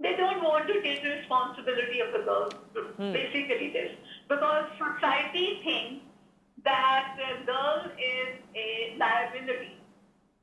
They don't want to take the responsibility of the girl. Basically this, because society thinks that the girl is a liability.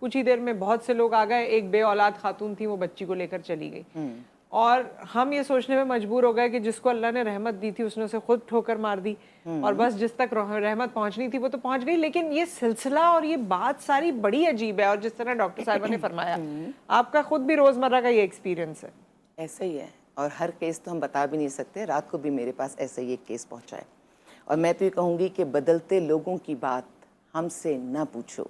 کچھ ہی دیر میں بہت سے لوگ آ گئے, ایک بے اولاد خاتون تھی, وہ بچی کو لے کر چلی گئی, اور ہم یہ سوچنے میں مجبور ہو گئے کہ جس کو اللہ نے رحمت دی تھی اس نے اسے خود ٹھوکر مار دی, اور بس جس تک رحمت پہنچنی تھی وہ تو پہنچ گئی. لیکن یہ سلسلہ اور یہ بات ساری بڑی عجیب ہے, اور جس طرح ڈاکٹر صاحبہ نے فرمایا, آپ کا خود بھی روزمرہ کا یہ ایکسپیرینس ہے. ایسا ہی ہے, اور ہر کیس تو ہم بتا بھی نہیں سکتے. رات کو بھی میرے پاس ایسا ہی ایک کیس پہنچا ہے, اور میں تو یہ کہوں گی کہ بدلتے لوگوں کی بات ہم سے نہ پوچھو.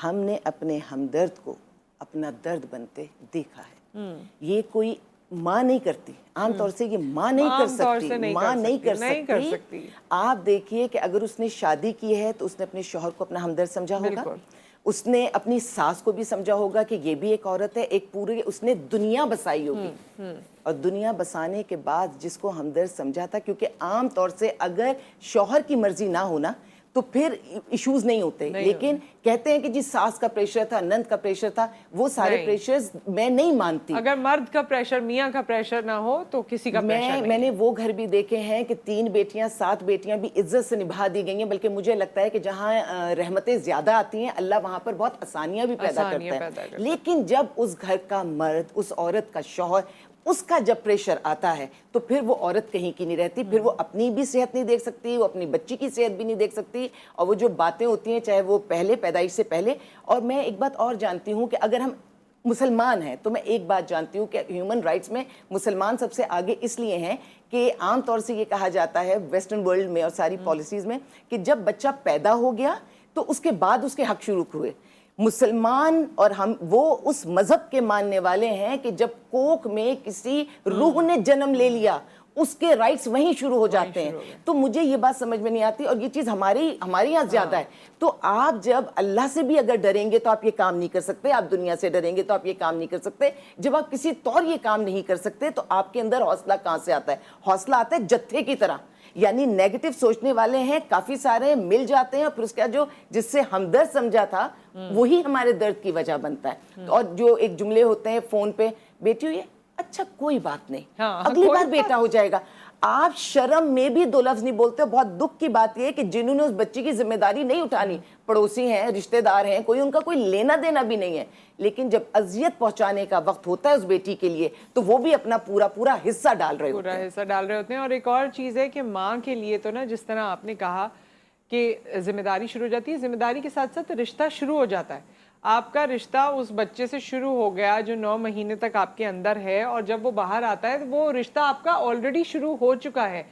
ہم نے اپنے ہمدرد کو اپنا درد بنتے دیکھا ہے. یہ کوئی ماں نہیں کرتی, عام طور سے یہ ماں نہیں کر سکتی, ماں نہیں کر سکتی. آپ دیکھیے کہ اگر اس نے شادی کی ہے تو اس نے اپنے شوہر کو اپنا ہمدرد سمجھا ہوگا, اس نے اپنی ساس کو بھی سمجھا ہوگا کہ یہ بھی ایک عورت ہے, ایک پورے اس نے دنیا بسائی ہوگی, اور دنیا بسانے کے بعد جس کو ہمدرد سمجھا تھا, کیونکہ عام طور سے اگر شوہر کی مرضی نہ ہونا تو پھر ایشوز نہیں ہوتے, لیکن کہتے ہیں کہ جی ساس کا پریشر تھا, نند کا پریشر تھا, وہ سارے پریشرز میں نہیں مانتی. اگر مرد کا پریشر, میاں کا پریشر نہ ہو تو کسی کا پریشر نہیں. میں نے وہ گھر بھی دیکھے ہیں کہ 3 بیٹیاں 7 بیٹیاں بھی عزت سے نبھا دی گئی ہیں, بلکہ مجھے لگتا ہے کہ جہاں رحمتیں زیادہ آتی ہیں اللہ وہاں پر بہت آسانیاں بھی پیدا کرتا ہے. لیکن جب اس گھر کا مرد, اس عورت کا شوہر, اس کا جب پریشر آتا ہے تو پھر وہ عورت کہیں کی نہیں رہتی, پھر وہ اپنی بھی صحت نہیں دیکھ سکتی, وہ اپنی بچی کی صحت بھی نہیں دیکھ سکتی, اور وہ جو باتیں ہوتی ہیں چاہے وہ پہلے پیدائش سے پہلے. اور میں ایک بات اور جانتی ہوں کہ اگر ہم مسلمان ہیں تو میں ایک بات جانتی ہوں کہ ہیومن رائٹس میں مسلمان سب سے آگے اس لیے ہیں کہ عام طور سے یہ کہا جاتا ہے ویسٹرن ورلڈ میں اور ساری پالیسیز میں کہ جب بچہ پیدا ہو گیا تو اس کے بعد اس کے حق شروع ہوئے. مسلمان اور ہم وہ اس مذہب کے ماننے والے ہیں کہ جب کوکھ میں کسی روح نے جنم لے لیا اس کے رائٹس وہیں شروع ہو جاتے ہیں. تو مجھے یہ بات سمجھ میں نہیں آتی, اور یہ چیز ہمارے یہاں زیادہ ہے. تو آپ جب اللہ سے بھی اگر ڈریں گے تو آپ یہ کام نہیں کر سکتے, آپ دنیا سے ڈریں گے تو آپ یہ کام نہیں کر سکتے. جب آپ کسی طور یہ کام نہیں کر سکتے تو آپ کے اندر حوصلہ کہاں سے آتا ہے؟ حوصلہ آتا ہے جتھے کی طرح, یعنی نیگیٹو سوچنے والے ہیں کافی سارے, مل جاتے ہیں, اور پھر اس کا جو جس سے ہمدرد سمجھا تھا وہی ہمارے درد کی وجہ بنتا ہے. اور جو ایک جملے ہوتے ہیں فون پہ, بیٹی ہوئی ہے, اچھا کوئی بات نہیں, اگلی بار بیٹا ہو جائے گا. آپ شرم میں بھی 2 لفظ نہیں بولتے. بہت دکھ کی بات یہ ہے کہ جنہوں نے اس بچی کی ذمہ داری نہیں اٹھانی, پڑوسی ہیں, رشتہ دار ہیں, کوئی ان کا کوئی لینا دینا بھی نہیں ہے, لیکن جب اذیت پہنچانے کا وقت ہوتا ہے اس بیٹی کے لیے تو وہ بھی اپنا پورا حصہ ڈال رہے ہوتے ہیں. اور ایک اور چیز ہے کہ ماں کے لیے تو نا, جس طرح آپ نے کہا کہ ذمہ داری شروع ہو جاتی ہے, ذمہ داری کے ساتھ ساتھ رشتہ شروع ہو جاتا ہے. آپ کا رشتہ اس بچے سے شروع ہو گیا جو 9 مہینے تک آپ کے اندر ہے, اور جب وہ باہر آتا ہے تو وہ رشتہ آپ کا آلریڈی شروع ہو چکا ہے.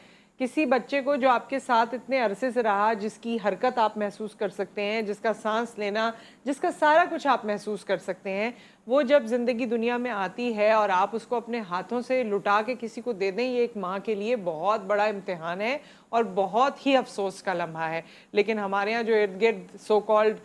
کسی بچے کو جو آپ کے ساتھ اتنے عرصے سے رہا, جس کی حرکت آپ محسوس کر سکتے ہیں, جس کا سانس لینا, جس کا سارا کچھ آپ محسوس کر سکتے ہیں, وہ جب زندگی دنیا میں آتی ہے اور آپ اس کو اپنے ہاتھوں سے لٹا کے کسی کو دے دیں, یہ ایک ماں کے لیے بہت بڑا امتحان ہے اور بہت ہی افسوس کا لمحہ ہے. لیکن ہمارے ہاں جو ارد گرد سو کالڈ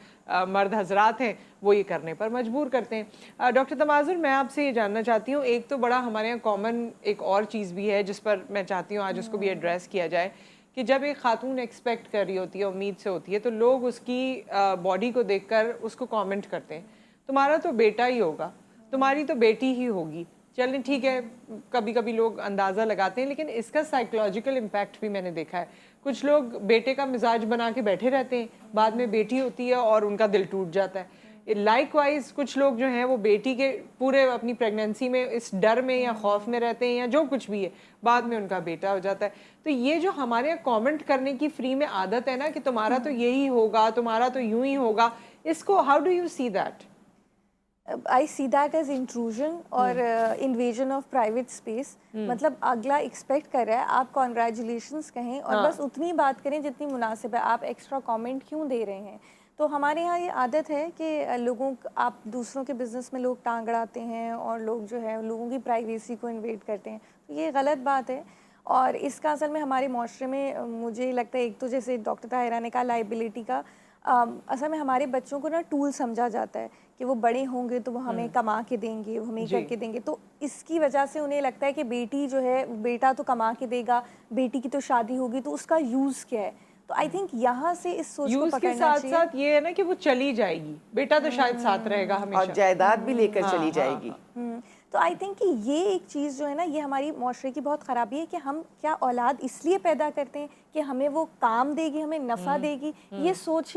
مرد حضرات ہیں وہ یہ کرنے پر مجبور کرتے ہیں. ڈاکٹر تماظر, میں آپ سے یہ جاننا چاہتی ہوں, ایک تو بڑا ہمارے یہاں کامن ایک اور چیز بھی ہے جس پر میں چاہتی ہوں آج اس کو بھی ایڈریس کیا جائے, کہ جب ایک خاتون ایکسپیکٹ کر رہی ہوتی ہے, امید سے ہوتی ہے, تو لوگ اس کی باڈی کو دیکھ کر اس کو کامنٹ کرتے ہیں, تمہارا تو بیٹا ہی ہوگا, تمہاری تو بیٹی ہی ہوگی. چلیں ٹھیک ہے, کبھی کبھی لوگ اندازہ لگاتے ہیں, لیکن اس کا سائیکولوجیکل امپیکٹ بھی میں نے دیکھا ہے. کچھ لوگ بیٹے کا مزاج بنا کے بیٹھے رہتے ہیں, بعد میں بیٹی ہوتی ہے اور ان کا دل ٹوٹ جاتا ہے. لائک وائز کچھ لوگ جو ہیں وہ بیٹی کے پورے اپنی پریگننسی میں اس ڈر میں یا خوف میں رہتے ہیں یا جو کچھ بھی ہے, بعد میں ان کا بیٹا ہو جاتا ہے. تو یہ جو ہمارے یہاں کامنٹ کرنے کی فری میں عادت ہے نا کہ تمہارا تو یہی ہوگا, تمہارا تو یوں ہی ہوگا, اس کو how do you see that? I see that as intrusion اور invasion of private space. مطلب اگلا ایکسپیکٹ کر رہا ہے آپ کانگریچولیشنس کہیں اور بس اتنی بات کریں جتنی مناسب ہے, آپ ایکسٹرا کامنٹ کیوں دے رہے ہیں؟ تو ہمارے یہاں یہ عادت ہے کہ آپ دوسروں کے بزنس میں لوگ ٹانگ اڑاتے ہیں اور لوگ جو ہے لوگوں کی پرائیویسی کو انویڈ کرتے ہیں. تو یہ غلط بات ہے, اور اس کا اصل میں ہمارے معاشرے میں مجھے لگتا ہے ایک تو جیسے ڈاکٹر طاہرہ نے کہا لائبلٹی کا, اصل میں ہمارے بچوں کو نا ٹول سمجھا جاتا ہے کہ وہ بڑے ہوں گے تو وہ ہمیں کما کے دیں گے, وہ ہمیں کر کے دیں گے. تو اس کی وجہ سے انہیں لگتا ہے کہ بیٹی جو ہے, بیٹا تو کما کے دے گا, بیٹی کی تو شادی ہوگی, تو اس کا یوز کیا ہے؟ تو آئی تھنک یہاں سے اس سوچ کو پکڑنا چاہیے. یوز کے ساتھ ساتھ یہ ہے نا کہ وہ چلی جائے گی, بیٹا تو شاید ساتھ رہے گا ہمیشہ, اور جائیداد بھی لے کر چلی جائے گی. تو آئی تھنک کہ یہ ایک چیز جو ہے نا یہ ہماری معاشرے کی بہت خرابی ہے کہ ہم کیا اولاد اس لیے پیدا کرتے ہیں کہ ہمیں وہ کام دے گی, ہمیں نفع دے گی. یہ سوچ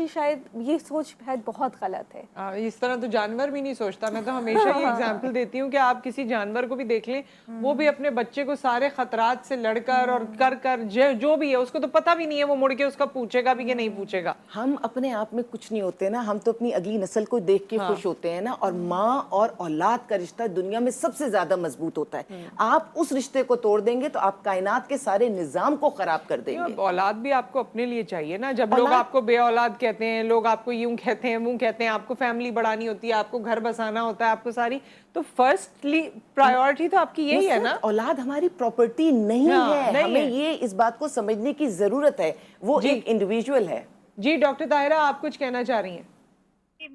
بہت غلط ہے. اس طرح تو جانور بھی نہیں سوچتا. میں تو ہمیشہ یہ ایگزامپل دیتی ہوں کہ آپ کسی جانور کو بھی دیکھ لیں, وہ بھی اپنے بچے کو سارے خطرات سے لڑ کر اور کر جو بھی ہے اس کو تو پتہ بھی نہیں ہے, وہ مڑ کے اس کا پوچھے گا بھی کہ نہیں پوچھے گا. ہم اپنے آپ میں کچھ نہیں ہوتے نا, ہم تو اپنی اگلی نسل کو دیکھ کے خوش ہوتے ہیں نا. اور ماں اور اولاد کا رشتہ دنیا میں سب سے زیادہ مضبوط ہوتا ہے. آپ اس رشتے کو توڑ دیں گے تو آپ کائنات کے سارے نظام کو خراب کر دیں گے. اولاد بھی آپ کو اپنے لیے چاہیے نا. جب لوگ آپ کو بے اولاد کہتے ہیں, لوگ آپ کو یوں کہتے ہیں وہ کہتے ہیں, آپ کو فیملی بڑھانی ہوتی ہے, آپ کو گھر بسانا ہوتا ہے, آپ کو ساری, تو فرسٹلی پرائیورٹی تو آپ کی یہی ہے نا. اولاد ہماری پراپرٹی نہیں ہے, ہمیں یہ اس بات کو سمجھنے کی ضرورت ہے. وہ ایک انڈیویجول ہے. جی ڈاکٹر طاہرہ, آپ کچھ کہنا چاہ رہی ہیں؟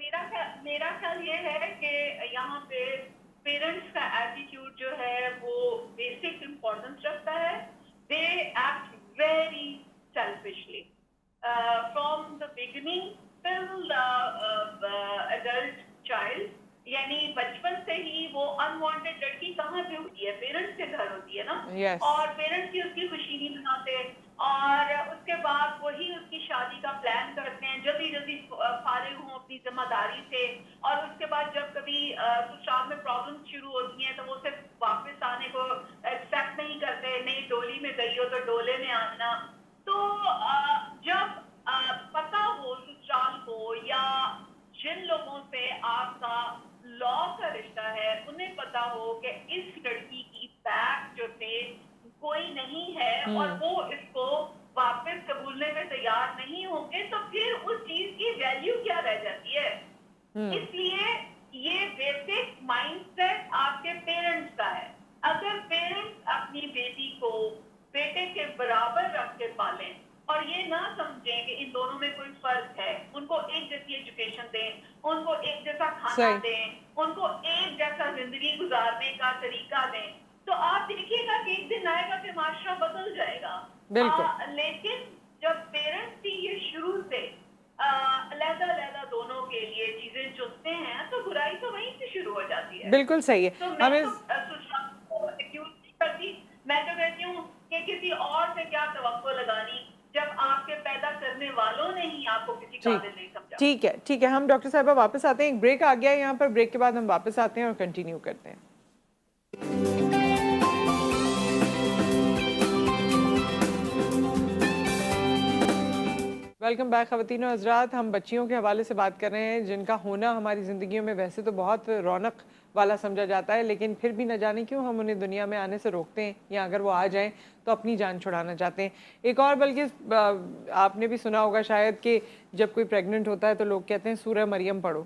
میرا خیال یہ ہے کہ یہاں پہ پیرنٹس کا ایٹیٹیوڈ جو ہے وہ بیسک امپورٹنس رکھتا ہے. They act very selfishly from the beginning till adult child. یعنی بچپن سے ہی وہ انوانٹیڈ لڑکی کہاں پہ ہوتی ہے؟ پیرنٹس کے گھر ہوتی ہے نا. اور پیرنٹس کی اس کی خوشی نہیں مناتے, اور اس کے بعد وہی اس کی شادی کا پلان کرتے ہیں, جلدی فارغ ہوں اپنی ذمہ داری سے. اور اس کے بعد جب کبھی سسرال میں پرابلم شروع ہوتی ہیں تو وہ صرف واپس آنے کو ایکسپیکٹ نہیں کرتے. نئی ڈولی میں گئی ہو تو ڈولے میں آنا. تو جب پتہ ہو سسرال کو یا جن لوگوں سے آپ کا لا کا رشتہ ہے انہیں پتا ہو کہ اس لڑکی کی بیک جو تھے کوئی نہیں ہے اور وہ اس کو واپس قبولنے میں تیار نہیں ہوں گے, تو پھر اس چیز کی ویلیو کیا رہ جاتی ہے. اس لیے یہ بیسک مائنڈ سیٹ آپ کے پیرنٹس کا ہے. اگر پیرنٹس اپنی بیٹی کو بیٹے کے برابر رکھ کے پالیں اور یہ نہ سمجھیں کہ ان دونوں میں کوئی فرق ہے, ان کو ایک جیسی ایجوکیشن دیں, ان کو ایک جیسا کھانا دیں, ان کو ایک جیسا زندگی گزارنے کا طریقہ دیں, تو آپ دیکھیے گا کہ ایک دن آئے گا کہ معاشرہ بدل جائے گا. لیکن جب پیرنٹس بھی یہ شروع سے علیحدہ دونوں کے لیے چیزیں چنتے ہیں تو برائی تو وہیں سے شروع ہو جاتی ہے. بالکل صحیح ہے. تو میں تو کرتی, میں تو کہتی ہوں کہ کسی اور سے کیا توقع لگانی جب آپ کے پیدا کرنے والوں نے ہی آپ کو کسی قابل نہیں سمجھا. ٹھیک ہے, ہم ڈاکٹر صاحبہ واپس آتے ہیں. ایک بریک آ گیا ہے یہاں پر, بریک کے بعد ہم واپس آتے ہیں اور کنٹینیو کرتے ہیں. ویلکم بیک خواتین و حضرات. ہم بچیوں کے حوالے سے بات کر رہے ہیں جن کا ہونا ہماری زندگیوں میں ویسے تو بہت رونق والا سمجھا جاتا ہے, لیکن پھر بھی نہ جانے کیوں ہم انہیں دنیا میں آنے سے روکتے ہیں, یا اگر وہ آ جائیں تو اپنی جان چھڑانا چاہتے ہیں. ایک اور, بلکہ آپ نے بھی سنا ہوگا شاید کہ جب کوئی پریگننٹ ہوتا ہے تو لوگ کہتے ہیں سورہ مریم پڑھو,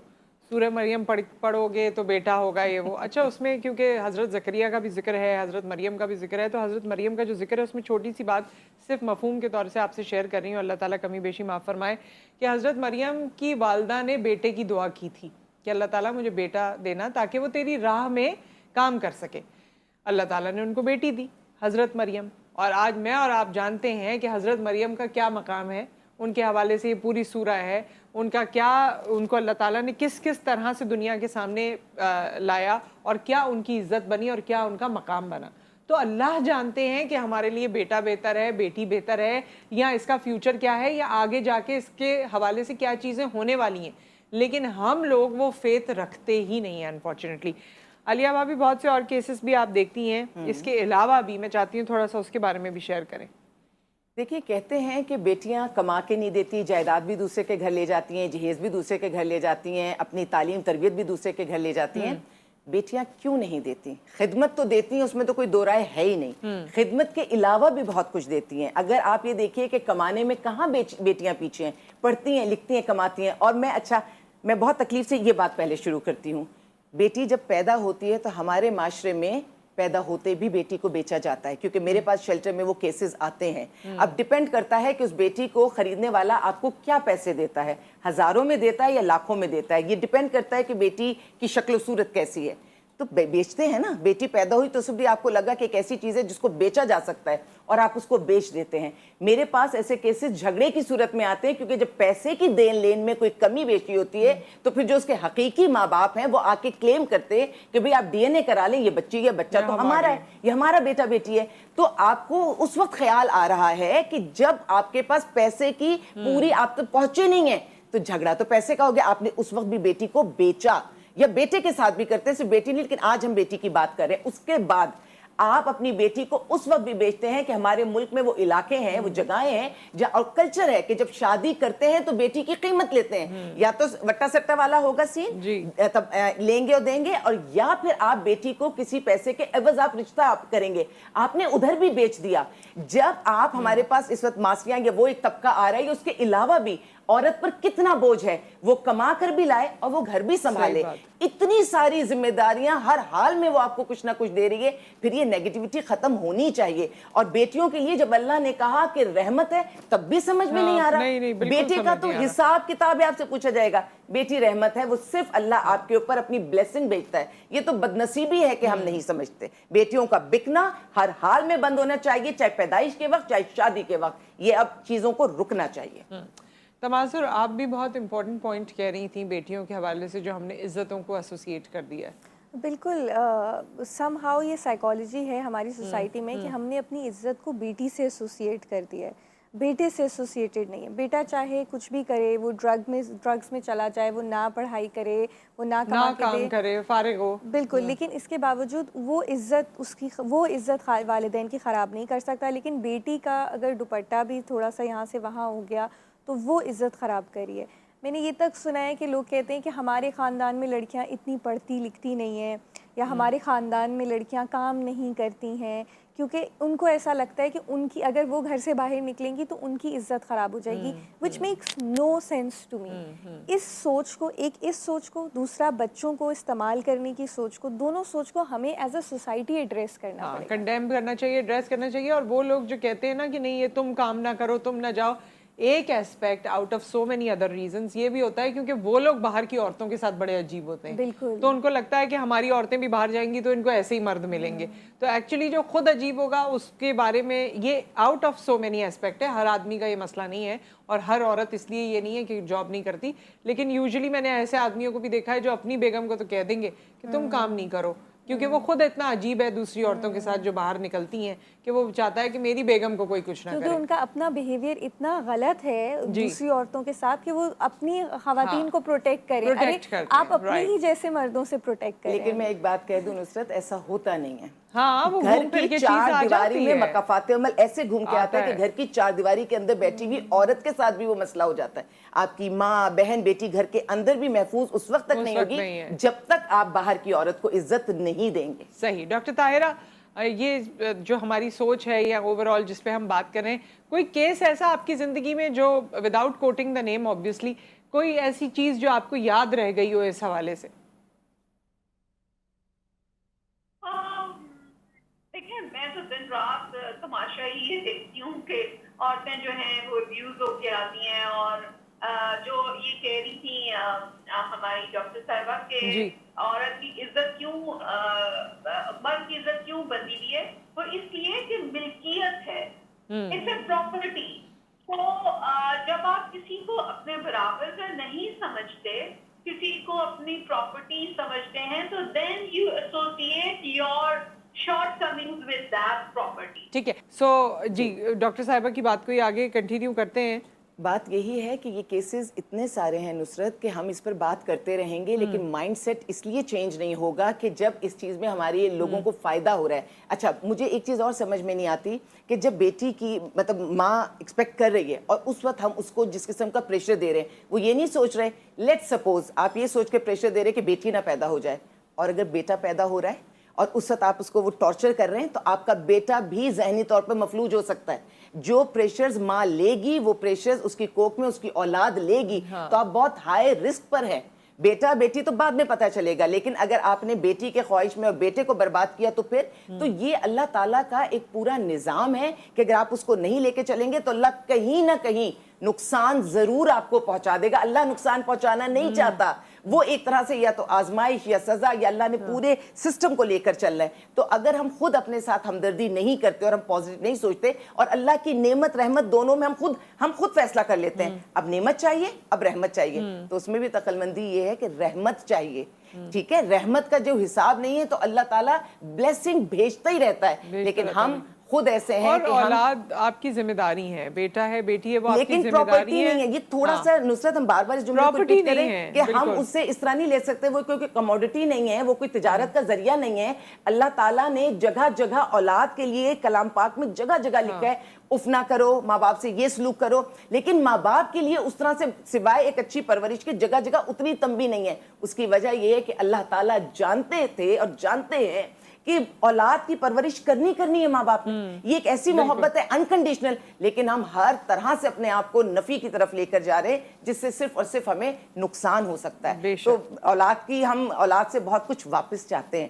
سورہ مریم پڑھو گے تو بیٹا ہوگا یہ وہ. اچھا, اس میں کیونکہ حضرت زکریا کا بھی ذکر ہے, حضرت مریم کا بھی ذکر ہے, تو حضرت مریم کا جو ذکر ہے اس میں چھوٹی سی بات صرف مفہوم کے طور سے آپ سے شیئر کر رہی ہوں, اللہ تعالیٰ کمی بیشی معاف فرمائے, کہ حضرت مریم کی والدہ نے بیٹے کی دعا کی تھی کہ اللہ تعالیٰ مجھے بیٹا دینا تاکہ وہ تیری راہ میں کام کر سکے. اللہ تعالیٰ نے ان کو بیٹی دی, حضرت مریم. اور آج میں اور آپ جانتے ہیں کہ حضرت مریم کا کیا مقام ہے, ان کے حوالے سے یہ پوری سورہ ہے, ان کا کیا, ان کو اللہ تعالیٰ نے کس کس طرح سے دنیا کے سامنے لایا, اور کیا ان کی عزت بنی اور کیا ان کا مقام بنا. تو اللہ جانتے ہیں کہ ہمارے لیے بیٹا بہتر ہے, بیٹی بہتر ہے, یا اس کا فیوچر کیا ہے, یا آگے جا کے اس کے حوالے سے کیا چیزیں ہونے والی ہیں, لیکن ہم لوگ وہ فیتھ رکھتے ہی نہیں ہیں انفارچونیٹلی. علیہ بھابھی, بہت سے اور کیسز بھی آپ دیکھتی ہیں, اس کے علاوہ بھی میں چاہتی ہوں تھوڑا سا اس کے بارے میں بھی شیئر کریں. دیکھیے, کہتے ہیں کہ بیٹیاں کما کے نہیں دیتی, جائیداد بھی دوسرے کے گھر لے جاتی ہیں, جہیز بھی دوسرے کے گھر لے جاتی ہیں, اپنی تعلیم تربیت بھی دوسرے کے گھر لے جاتی ہیں. بیٹیاں کیوں نہیں دیتی؟ خدمت تو دیتی ہیں, اس میں تو کوئی دو رائے ہے ہی نہیں. خدمت کے علاوہ بھی بہت کچھ دیتی ہیں. اگر آپ یہ دیکھیے کہ کمانے میں کہاں بیٹیاں پیچھے ہیں, پڑھتی ہیں, لکھتی ہیں, کماتی ہیں. اور میں بہت تکلیف سے یہ بات پہلے شروع کرتی ہوں. بیٹی جب پیدا ہوتی ہے تو ہمارے معاشرے میں پیدا ہوتے بھی بیٹی کو بیچا جاتا ہے, کیونکہ میرے پاس شیلٹر میں وہ کیسز آتے ہیں. اب ڈیپینڈ کرتا ہے کہ اس بیٹی کو خریدنے والا آپ کو کیا پیسے دیتا ہے, ہزاروں میں دیتا ہے یا لاکھوں میں دیتا ہے, یہ ڈیپینڈ کرتا ہے کہ بیٹی کی شکل و صورت کیسی ہے. تو بیچتے ہیں نا. بیٹی پیدا ہوئی تو اس بھی آپ کو لگا کہ ایک ایسی چیز ہے جس کو بیچا جا سکتا ہے اور آپ اس کو بیچ دیتے ہیں. میرے پاس ایسے کیسز جھگڑے کی صورت میں آتے ہیں کیونکہ جب پیسے کی دین لین میں کوئی کمی بیچی ہوتی ہے تو پھر جو اس کے حقیقی ماں باپ ہیں وہ آ کے کلیم کرتے ہیں کہ بھئی آپ ڈی این اے کرا لیں, یہ بچی یا بچہ تو ہمارا ہے, یہ ہمارا بیٹا بیٹی ہے. تو آپ کو اس وقت خیال آ رہا ہے کہ جب آپ کے پاس پیسے کی پوری آپ تک پہنچے نہیں ہیں تو جھگڑا تو پیسے کا ہو گیا. آپ نے اس وقت بھی بیٹی کو بیچا, یا بیٹے کے ساتھ بھی کرتے ہیں, صرف بیٹی نہیں, لیکن آج ہم بیٹی کی بات کر رہے ہیں. اس کے بعد آپ اپنی بیٹی کو اس وقت بھی بیچتے ہیں کہ ہمارے ملک میں وہ علاقے ہیں, وہ جگہیں ہیں جہاں, اور کلچر ہے کہ جب شادی کرتے ہیں تو بیٹی کی قیمت لیتے ہیں. یا تو وٹا سٹا والا ہوگا سین, تب لیں گے اور دیں گے, اور یا پھر آپ بیٹی کو کسی پیسے کے عوض آپ رشتہ آپ کریں گے. آپ نے ادھر بھی بیچ دیا. جب آپ ہمارے پاس اس وقت ماسیاں یا وہ ایک طبقہ آ رہا ہے, اس کے علاوہ بھی عورت پر کتنا بوجھ ہے, وہ کما کر بھی لائے اور وہ گھر بھی سنبھالے. اتنی ساری ذمہ داریاں, ہر حال میں وہ آپ کو کچھ نہ کچھ دے رہی ہے. پھر یہ نیگیٹیوٹی ختم ہونی چاہیے. اور بیٹیوں کے لیے جب اللہ نے کہا کہ رحمت ہے, تب بھی سمجھ میں نہیں آ رہا. بیٹے کا تو حساب کتاب ہے, آپ سے پوچھا جائے گا. بیٹی رحمت ہے, وہ صرف اللہ آپ کے اوپر اپنی بلیسنگ بھیجتا ہے. یہ تو بدنصیبی ہے کہ ہم نہیں سمجھتے. بیٹیوں کا بکنا ہر حال میں بند ہونا چاہیے, چاہے پیدائش کے وقت چاہے شادی کے وقت. یہ اب چیزوں کو رکنا چاہیے. تماثر, آپ بھی بہت امپورٹنٹ پوائنٹ کہہ رہی تھیں بیٹیوں کے حوالے سے, جو ہم نے عزتوں کو ایسوسیٹ کر دیا ہے. بالکل, سم ہاؤ یہ سائیکالوجی ہے ہماری سوسائٹی میں کہ ہم نے اپنی عزت کو بیٹی سے ایسوسیٹ کر دیا ہے, بیٹے سے ایسوسیٹڈ نہیں ہے. بیٹا چاہے کچھ بھی کرے, وہ ڈرگس میں چلا جائے, وہ نہ پڑھائی کرے, وہ نہ کام کرے, فارغ ہو, بالکل, لیکن اس کے باوجود وہ عزت والدین کی خراب نہیں کر سکتا. لیکن بیٹی کا اگر دوپٹہ بھی تھوڑا سا یہاں سے وہاں ہو گیا تو وہ عزت خراب کری ہے. میں نے یہ تک سنا ہے کہ لوگ کہتے ہیں کہ ہمارے خاندان میں لڑکیاں اتنی پڑھتی لکھتی نہیں ہیں, یا ہمارے خاندان میں لڑکیاں کام نہیں کرتی ہیں, کیونکہ ان کو ایسا لگتا ہے کہ ان کی اگر وہ گھر سے باہر نکلیں گی تو ان کی عزت خراب ہو جائے گی, which makes no sense to me. اس سوچ کو دوسرا بچوں کو استعمال کرنے کی سوچ کو, دونوں سوچ کو ہمیں ایز اے سوسائٹی ایڈریس کرنا پڑے گا, کنڈیم کرنا چاہیے, ایڈریس کرنا چاہیے. اور وہ لوگ جو کہتے ہیں نا کہ نہیں یہ تم کام نہ کرو, تم نہ جاؤ, ایک aspect out of so many other reasons یہ بھی ہوتا ہے کیونکہ وہ لوگ باہر کی عورتوں کے ساتھ بڑے عجیب ہوتے ہیں. تو ان کو لگتا ہے کہ ہماری عورتیں بھی باہر جائیں گی تو ان کو ایسے ہی مرد ملیں گے. تو ایکچولی جو خود عجیب ہوگا اس کے بارے میں, یہ out of so many aspect ہے. ہر آدمی کا یہ مسئلہ نہیں ہے, اور ہر عورت اس لیے یہ نہیں ہے کہ جاب نہیں کرتی. لیکن یوزلی میں نے ایسے آدمیوں کو بھی دیکھا ہے جو اپنی بیگم کو تو کہہ دیں گے کہ تم کام نہیں کرو, کیونکہ وہ خود اتنا عجیب ہے دوسری عورتوں کے ساتھ جو باہر نکلتی ہیں کہ وہ چاہتا ہے کہ میری بیگم کو کوئی کچھ نہ کرے. کیونکہ ان کا اپنا بیہیویئر اتنا غلط ہے دوسری عورتوں کے ساتھ کہ وہ اپنی خواتین کو پروٹیکٹ کریں. ارے آپ اپنے ہی جیسے مردوں سے پروٹیکٹ کریں. لیکن میں ایک بات کہہ دوں نصرت, ایسا ہوتا نہیں ہے. گھر کی چار دیواری میں مقافات عمل ایسے گھوم کے آتا ہے کہ گھر کی چار دیواری کے اندر بیٹھی ہوئی عورت کے ساتھ بھی وہ مسئلہ ہو جاتا ہے. آپ کی ماں بہن بیٹی گھر کے اندر بھی محفوظ اس وقت تک نہیں ہوگی جب تک آپ باہر کی عورت کو عزت نہیں دیں گے. صحیح. ڈاکٹر طاہرہ, یہ جو ہماری سوچ ہے یا اوور آل جس پہ ہم بات کر رہے ہیں, کوئی کیس ایسا آپ کی زندگی میں جو وداؤٹ کوٹنگ دا نیم آبویسلی, کوئی ایسی چیز جو آپ کو یاد رہ گئی ہو اس حوالے سے؟ دیکھیں, میں تو دن رات تماشا ہی یہ دیکھتی ہوں کہ عورتیں جو ہیں وہ ابیوز ہو کے آتی ہیں, اور جو یہ کہہ رہی تھی ہماری ڈاکٹر صاحبہ کہ عورت کی عزت کیوں, مرد کی عزت کیوں بندی ہوئی ہے, وہ اس لیے کہ ملکیت ہے, اٹس اے پراپرٹی. تو جب آپ کسی کو اپنے برابر کا نہیں سمجھتے, کسی کو اپنی پراپرٹی سمجھتے ہیں, تو then you associate your shortcomings with that property. ٹھیک ہے. سو جی ڈاکٹر صاحبہ کی بات کو آگے کنٹینیو کرتے ہیں. بات یہی ہے کہ یہ کیسز اتنے سارے ہیں نصرت کہ ہم اس پر بات کرتے رہیں گے, لیکن مائنڈ سیٹ اس لیے چینج نہیں ہوگا کہ جب اس چیز میں ہمارے لوگوں کو فائدہ ہو رہا ہے. اچھا, مجھے ایک چیز اور سمجھ میں نہیں آتی کہ جب بیٹی کی مطلب ماں ایکسپیکٹ کر رہی ہے اور اس وقت ہم اس کو جس قسم کا پریشر دے رہے ہیں, وہ یہ نہیں سوچ رہے, لیٹ سپوز آپ یہ سوچ کے پریشر دے رہے کہ بیٹی نہ پیدا ہو جائے, اور اگر بیٹا پیدا ہو رہا ہے اور اس وقت آپ اس کو وہ ٹارچر کر رہے ہیں, تو آپ کا بیٹا بھی ذہنی طور پر مفلوج ہو سکتا ہے. جو پریشرز ماں لے گی وہ پریشرز اس کی کوکھ میں اس کی اولاد لے گی. تو آپ بہت ہائی رسک پر ہیں. بیٹا بیٹی تو بعد میں پتہ چلے گا, لیکن اگر آپ نے بیٹی کے خواہش میں اور بیٹے کو برباد کیا تو پھر تو یہ اللہ تعالیٰ کا ایک پورا نظام ہے کہ اگر آپ اس کو نہیں لے کے چلیں گے تو اللہ کہیں نہ کہیں نقصان ضرور آپ کو پہنچا دے گا. اللہ نقصان پہنچانا نہیں چاہتا, وہ ایک طرح سے یا تو آزمائش یا سزا یا اللہ نے پورے سسٹم کو لے کر چل رہا ہے. تو اگر ہم خود اپنے ساتھ ہمدردی نہیں کرتے اور ہم پازیٹیو نہیں سوچتے, اور اللہ کی نعمت رحمت دونوں میں ہم خود فیصلہ کر لیتے ہیں, اب نعمت چاہیے اب رحمت چاہیے, تو اس میں بھی عقل مندی یہ ہے کہ رحمت چاہیے. ٹھیک ہے, رحمت کا جو حساب نہیں ہے تو اللہ تعالیٰ بلیسنگ بھیجتا ہی رہتا ہے, لیکن ہم خود ایسے ہیں اور کہ اولاد آپ کی ذمہ داری ہے, بیٹا ہے بیٹی ہے وہ آپ کی لیکن ذمہ داری ہے. نہیں ہے. یہ تھوڑا سا نصرت ہم بار بار اس جملے کو ریپیٹ کریں کہ ہم اس سے اس طرح نہیں لے سکتے, وہ کیونکہ کموڈٹی نہیں ہے, وہ کوئی تجارت کا ذریعہ نہیں ہے. اللہ تعالیٰ نے جگہ جگہ اولاد کے لیے کلام پاک میں جگہ جگہ لکھا ہے اف نہ کرو, ماں باپ سے یہ سلوک کرو, لیکن ماں باپ کے لیے اس طرح سے سوائے ایک اچھی پرورش کے جگہ جگہ اتنی تنبیہ نہیں ہے. اس کی وجہ یہ ہے کہ اللہ تعالیٰ جانتے تھے اور جانتے ہیں کہ اولاد کی پرورش کرنی ہے ماں باپ نے. یہ ایک ایسی محبت ہے انکنڈیشنل, لیکن ہم ہر طرح سے اپنے آپ کو نفی کی طرف لے کر جا رہے ہیں جس سے صرف اور صرف ہمیں نقصان ہو سکتا ہے. تو ہم اولاد سے بہت کچھ واپس چاہتے ہیں.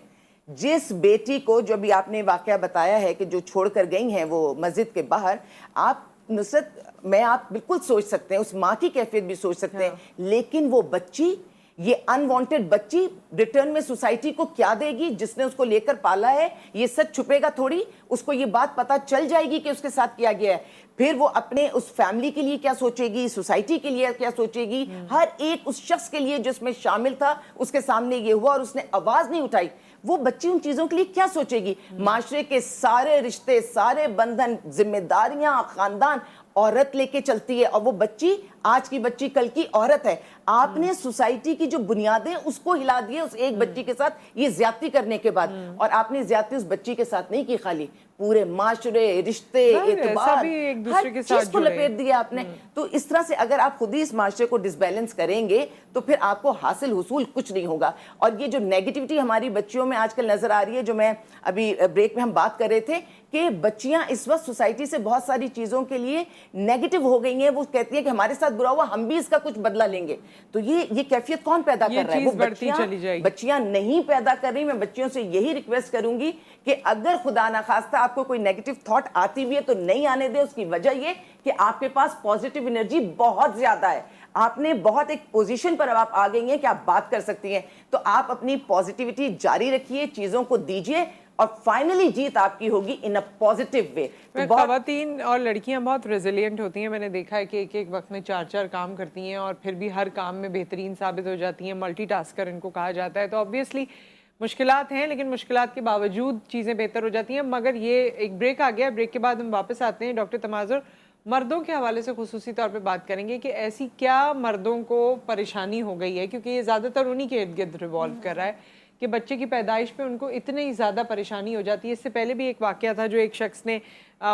جس بیٹی کو جو بھی آپ نے واقعہ بتایا ہے کہ جو چھوڑ کر گئی ہیں وہ مسجد کے باہر, آپ نصرت میں آپ بالکل سوچ سکتے ہیں, اس ماں کی کیفیت بھی سوچ سکتے ہیں, لیکن وہ بچی, یہ انوانٹڈ بچی ریٹرن میں سوسائٹی کو کیا دے گی جس نے اس کو لے کر پالا ہے؟ یہ سچ چھپے گا تھوڑی, اس کو یہ بات پتا چل جائے گی کہ اس کے ساتھ کیا گیا ہے. پھر وہ اپنے اس فیملی کے لیے کیا سوچے گی, سوسائٹی کے لیے کیا سوچے گی, ہر ایک اس شخص کے لیے جو اس میں شامل تھا اس کے سامنے یہ ہوا اور اس نے آواز نہیں اٹھائی, وہ بچی ان چیزوں کے لیے کیا سوچے گی؟ معاشرے کے سارے رشتے, سارے بندھن, ذمہ داریاں, خاندان عورت لے کے چلتی ہے, اور وہ بچی آج کی بچی کل کی عورت ہے. آپ نے سوسائٹی کی جو بنیادیں اس کو ہلا دیے اس ایک بچی کے ساتھ یہ زیادتی کرنے کے بعد, اور آپ نے زیادتی اس بچی کے ساتھ نہیں کی, خالی پورے معاشرے, رشتے, اعتبار, ہر چیز کو لپیٹ دیا آپ نے. تو اس طرح سے اگر آپ خود ہی اس معاشرے کو ڈس بیلنس کریں گے تو پھر آپ کو حاصل حصول کچھ نہیں ہوگا. اور یہ جو نیگیٹیوٹی ہماری بچیوں میں آج کل نظر آ رہی ہے, جو میں ابھی بریک میں ہم بات کر رہے تھے کہ بچیاں اس وقت سوسائٹی سے بہت ساری چیزوں کے لیے نیگیٹو ہو گئی ہیں. وہ کہتی ہیں کہ ہمارے ساتھ برا ہوا, ہم بھی اس کا کچھ بدلہ لیں گے. تو یہ کیفیت کون پیدا کر رہا ہے؟ وہ بچیاں نہیں پیدا کر رہی. میں بچیوں سے یہی ریکویسٹ کروں گی کہ اگر خدا نخواستہ آپ کو کوئی نیگیٹو تھاٹ آتی بھی ہے تو نہیں آنے دے. اس کی وجہ یہ کہ آپ کے پاس پازیٹیو انرجی بہت زیادہ ہے, آپ نے بہت ایک پوزیشن پر اب آپ آ گئی ہیں کہ آپ بات کر سکتی ہیں. تو آپ اپنی پازیٹیوٹی جاری رکھیے, چیزوں کو دیجیے, اور فائنلی جیت آپ کی ہوگی ان اے پازیٹیو وے. خواتین اور لڑکیاں بہت ریزیلینٹ ہوتی ہیں. میں نے دیکھا ہے کہ ایک ایک وقت میں 4 کام کرتی ہیں اور پھر بھی ہر کام میں بہترین ثابت ہو جاتی ہیں. ملٹی ٹاسکر ان کو کہا جاتا ہے. تو obviously مشکلات ہیں, لیکن مشکلات کے باوجود چیزیں بہتر ہو جاتی ہیں. مگر یہ ایک بریک آ گیا, بریک کے بعد ہم واپس آتے ہیں. ڈاکٹر تماظر, مردوں کے حوالے سے خصوصی طور پہ بات کریں گے کہ ایسی کیا مردوں کو پریشانی ہو گئی ہے, کیونکہ یہ زیادہ تر انہی کے ارد گرد ریوالو کر رہا ہے کہ بچے کی پیدائش پہ ان کو اتنی زیادہ پریشانی ہو جاتی ہے. اس سے پہلے بھی ایک واقعہ تھا جو ایک شخص نے,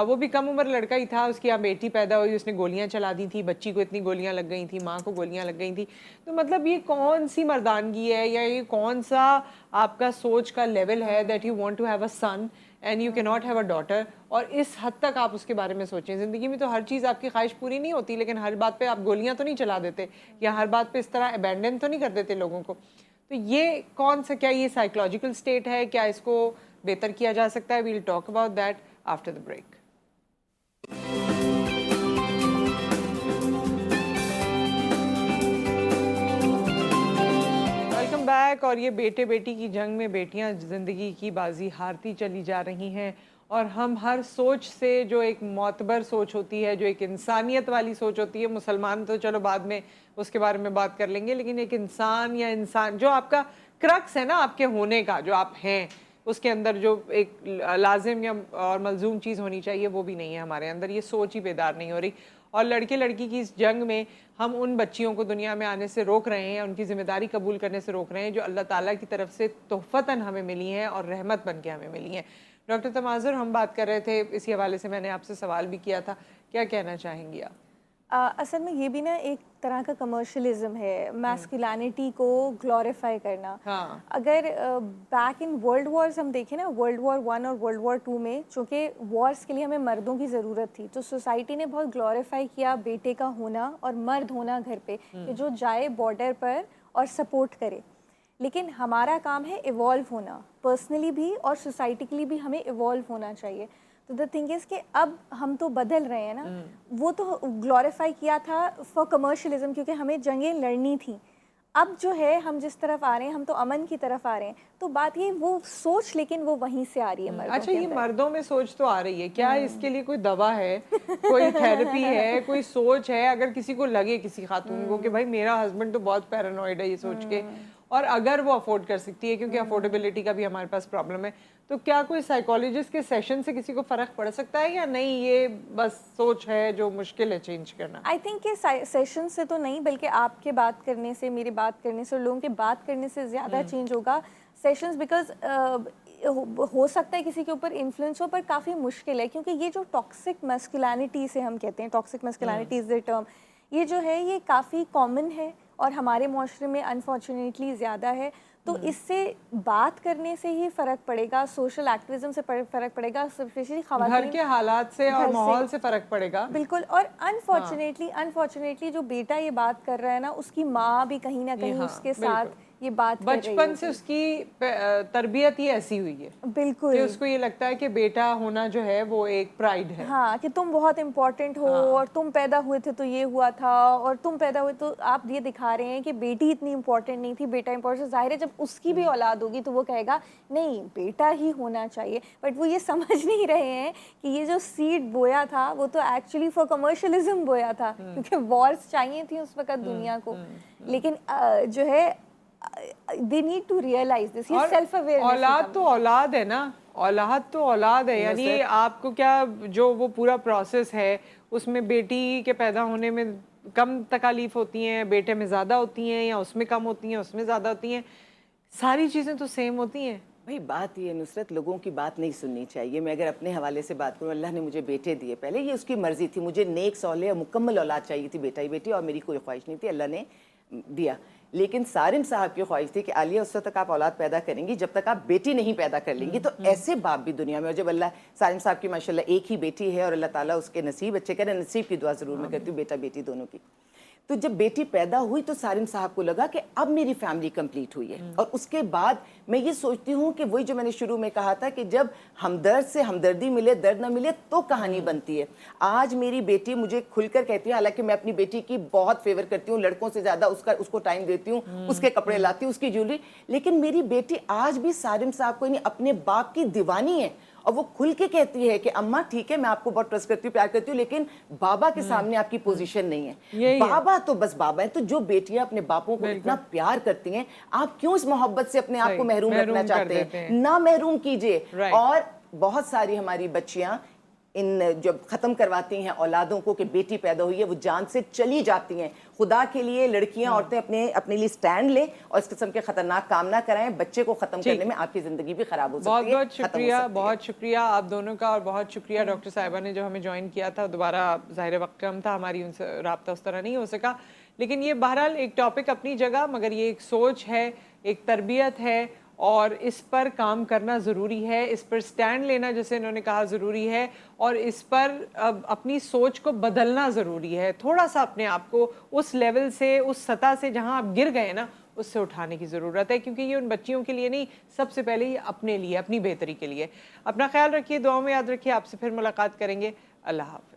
وہ بھی کم عمر لڑکا ہی تھا, اس کی بیٹی پیدا ہوئی, اس نے گولیاں چلا دی تھی, بچی کو اتنی گولیاں لگ گئی تھیں, ماں کو گولیاں لگ گئی تھیں. تو مطلب یہ کون سی مردانگی ہے, یا یہ کون سا آپ کا سوچ کا لیول ہے that you want to have a son and you کی ناٹ ہیو اے ڈاٹر, اور اس حد تک آپ اس کے بارے میں سوچیں. زندگی میں تو ہر چیز آپ کی خواہش پوری نہیں ہوتی, لیکن ہر بات پہ آپ گولیاں تو نہیں چلا دیتے, یا ہر بات پہ اس طرح ابینڈن تو نہیں کر دیتے لوگوں کو. تو یہ کون سا, کیا یہ سائیکولوجیکل سٹیٹ ہے, کیا اس کو بہتر کیا جا سکتا ہے؟ We'll talk about that after the break. Welcome back. اور یہ بیٹے بیٹی کی جنگ میں بیٹیاں زندگی کی بازی ہارتی چلی جا رہی ہیں, اور ہم ہر سوچ سے, جو ایک معتبر سوچ ہوتی ہے, جو ایک انسانیت والی سوچ ہوتی ہے, مسلمان تو چلو بعد میں اس کے بارے میں بات کر لیں گے, لیکن ایک انسان یا انسان جو آپ کا کرکس ہے نا آپ کے ہونے کا, جو آپ ہیں, اس کے اندر جو ایک لازم یا اور ملزوم چیز ہونی چاہیے وہ بھی نہیں ہے ہمارے اندر. یہ سوچ ہی بیدار نہیں ہو رہی. اور لڑکے لڑکی کی اس جنگ میں ہم ان بچیوں کو دنیا میں آنے سے روک رہے ہیں, ان کی ذمہ داری قبول کرنے سے روک رہے ہیں, جو اللہ تعالیٰ کی طرف سے تحفتاً ہمیں ملی ہیں اور رحمت بن کے ہمیں ملی ہیں. ڈاکٹر تماظر, ہم بات کر رہے تھے, اسی حوالے سے میں نے آپ سے سوال بھی کیا تھا, کیا کہنا چاہیں گی آپ؟ اصل میں یہ بھی نا ایک طرح کا کمرشلزم ہے, میسکولینٹی کو گلوریفائی کرنا. اگر بیک ان ورلڈ وارز ہم دیکھیں نا, ورلڈ وار 1 اور ورلڈ وار 2 میں, چونکہ وارز کے لیے ہمیں مردوں کی ضرورت تھی, تو سوسائٹی نے بہت گلوریفائی کیا بیٹے کا ہونا اور مرد ہونا گھر پہ, کہ جو جائے بارڈر پر اور سپورٹ کرے. لیکن ہمارا کام ہے ایوالو ہونا, پرسنلی بھی اور سوسائٹیکلی بھی ہمیں ایوالو ہونا چاہیے. تو دا تھنگ از کہ اب ہم تو بدل رہے ہیں نا. وہ تو گلوریفائی کیا تھا فار کمرشلزم کیونکہ ہمیں جنگیں لڑنی تھیں. اب جو ہے ہم جس طرف آ رہے ہیں ہم تو امن کی طرف آ رہے ہیں. تو بات یہ وہ سوچ لیکن وہ وہیں سے آ رہی ہے. اچھا یہ مردوں میں سوچ تو آ رہی ہے, کیا اس کے لیے کوئی دوا ہے, کوئی تھیراپی ہے, کوئی سوچ ہے؟ اگر کسی کو لگے کسی خاتون کو کہ بھائی میرا ہسبینڈ تو بہت پیرانوئڈ ہے یہ سوچ کے, اور اگر وہ افورڈ کر سکتی ہے کیونکہ افورڈیبلٹی کا بھی ہمارے پاس پرابلم ہے, تو کیا کوئی سائیکالوجسٹ کے سیشن سے کسی کو فرق پڑ سکتا ہے یا نہیں یہ بس سوچ ہے جو مشکل ہے چینج کرنا؟ آئی تھنک کہ سیشن سے تو نہیں, بلکہ آپ کے بات کرنے سے, میری بات کرنے سے, لوگوں کے بات کرنے سے زیادہ چینج ہوگا سیشنز. بیکاز ہو سکتا ہے کسی کے اوپر انفلوئنس ہو, پر کافی مشکل ہے کیونکہ یہ جو ٹاکسک میسکولینٹی سے ہم کہتے ہیں, toxic masculinity is the term, یہ جو ہے یہ کافی کامن ہے اور ہمارے معاشرے میں انفارچونیٹلی زیادہ ہے. تو اس سے بات کرنے سے ہی فرق پڑے گا, سوشل ایکٹیویزم سے فرق پڑے گا, اسپیشلی خواتین, گھر کے حالات سے اور ماحول سے فرق پڑے گا. بالکل. اور انفارچونیٹلی جو بیٹا یہ بات کر رہا ہے نا, اس کی ماں بھی کہیں نہ کہیں اس کے ساتھ یہ بات کر رہی ہے. بچپن سے اس کی تربیت ہی ایسی ہوئی ہے بالکل کہ اس کو یہ لگتا ہے کہ بیٹا ہونا جو ہے وہ ایک پرائڈ ہے. ہاں, کہ تم بہت امپورٹنٹ ہو, اور تم پیدا ہوئے تھے تو یہ ہوا تھا, اور تم پیدا ہوئے تو آپ یہ دکھا رہے ہیں کہ بیٹی اتنی امپورٹنٹ نہیں تھی, بیٹا امپورٹنٹ. ظاہر ہے جب اس کی بھی اولاد ہوگی تو وہ کہے گا نہیں بیٹا ہی ہونا چاہیے. بٹ وہ یہ سمجھ نہیں رہے ہیں کہ یہ جو سیڈ بویا تھا وہ تو ایکچولی فار کمرشلزم بویا تھا, کیونکہ وارز چاہیے تھی اس وقت دنیا کو. لیکن جو ہے they need to realize this. یہ self awareness. اولاد تو اولاد ہے نا, اولاد تو اولاد ہے. یعنی آپ کو کیا جو وہ پورا پروسیس ہے اس میں بیٹی کے پیدا ہونے میں کم تکالیف ہوتی ہیں, بیٹے میں زیادہ ہوتی ہیں, یا اس میں کم ہوتی ہیں اس میں زیادہ ہوتی ہیں, ساری چیزیں تو سیم ہوتی ہیں. بھائی بات یہ نصرت, لوگوں کی بات نہیں سننی چاہیے. میں اگر اپنے حوالے سے بات کروں, اللہ نے مجھے بیٹے دیے, پہلے یہ اس کی مرضی تھی, مجھے نیک صالح مکمل اولاد چاہیے تھی, بیٹا ہی بیٹی, اور میری کوئی خواہش نہیں تھی, اللہ نے دیا. لیکن سارم صاحب کی خواہش تھی کہ عالیہ اس وقت تک آپ اولاد پیدا کریں گی جب تک آپ بیٹی نہیں پیدا کر لیں گی. تو ایسے باپ بھی دنیا میں, اور جب اللہ, سارم صاحب کی ماشاءاللہ ایک ہی بیٹی ہے اور اللہ تعالیٰ اس کے نصیب اچھے کرے, نصیب کی دعا ضرور میں کرتی ہوں, بیٹا بیٹی دونوں کی. تو جب بیٹی پیدا ہوئی تو سارم صاحب کو لگا کہ اب میری فیملی کمپلیٹ ہوئی ہے. اور اس کے بعد میں یہ سوچتی ہوں کہ وہی جو میں نے شروع میں کہا تھا کہ جب ہمدرد سے ہمدردی ملے, درد نہ ملے, تو کہانی بنتی ہے. آج میری بیٹی مجھے کھل کر کہتی ہے, حالانکہ میں اپنی بیٹی کی بہت فیور کرتی ہوں, لڑکوں سے زیادہ اس کو ٹائم دیتی ہوں, اس کے کپڑے لاتی ہوں, اس کی جیولری, لیکن میری بیٹی آج بھی سارم صاحب کو اپنے باپ کی دیوانی ہے. اور وہ کھل کے کہتی ہے کہ اماں ٹھیک ہے میں آپ کو بہت ٹرسٹ کرتی ہوں, پیار کرتی ہوں, لیکن بابا کے سامنے آپ کی پوزیشن نہیں ہے. بابا تو بس بابا ہے. تو جو بیٹیاں اپنے باپوں کو اتنا پیار کرتی ہیں, آپ کیوں اس محبت سے اپنے آپ کو محروم رکھنا چاہتے ہیں؟ نہ محروم کیجئے. اور بہت ساری ہماری بچیاں ان جب ختم کرواتی ہیں اولادوں کو کہ بیٹی پیدا ہوئی ہے, وہ جان سے چلی جاتی ہیں. خدا کے لیے لڑکیاں, عورتیں اپنے لیے سٹینڈ لیں اور اس قسم کے خطرناک کام نہ کرائیں. بچے کو ختم کرنے میں آپ کی زندگی بھی خراب ہو سکتی ہے. بہت شکریہ, بہت شکریہ آپ دونوں کا, اور بہت شکریہ ڈاکٹر صاحبہ نے جو ہمیں جوائن کیا تھا. دوبارہ ظاہر وقت کم تھا, ہماری ان سے رابطہ اس طرح نہیں ہو سکا, لیکن یہ بہرحال ایک ٹاپک اپنی جگہ, مگر یہ ایک سوچ ہے, ایک تربیت ہے, اور اس پر کام کرنا ضروری ہے, اس پر سٹینڈ لینا جیسے انہوں نے کہا ضروری ہے, اور اس پر اپنی سوچ کو بدلنا ضروری ہے. تھوڑا سا اپنے آپ کو اس لیول سے, اس سطح سے جہاں آپ گر گئے نا, اس سے اٹھانے کی ضرورت ہے, کیونکہ یہ ان بچیوں کے لیے نہیں, سب سے پہلے یہ اپنے لیے, اپنی بہتری کے لیے. اپنا خیال رکھیے, دعاؤں میں یاد رکھیے. آپ سے پھر ملاقات کریں گے. اللہ حافظ.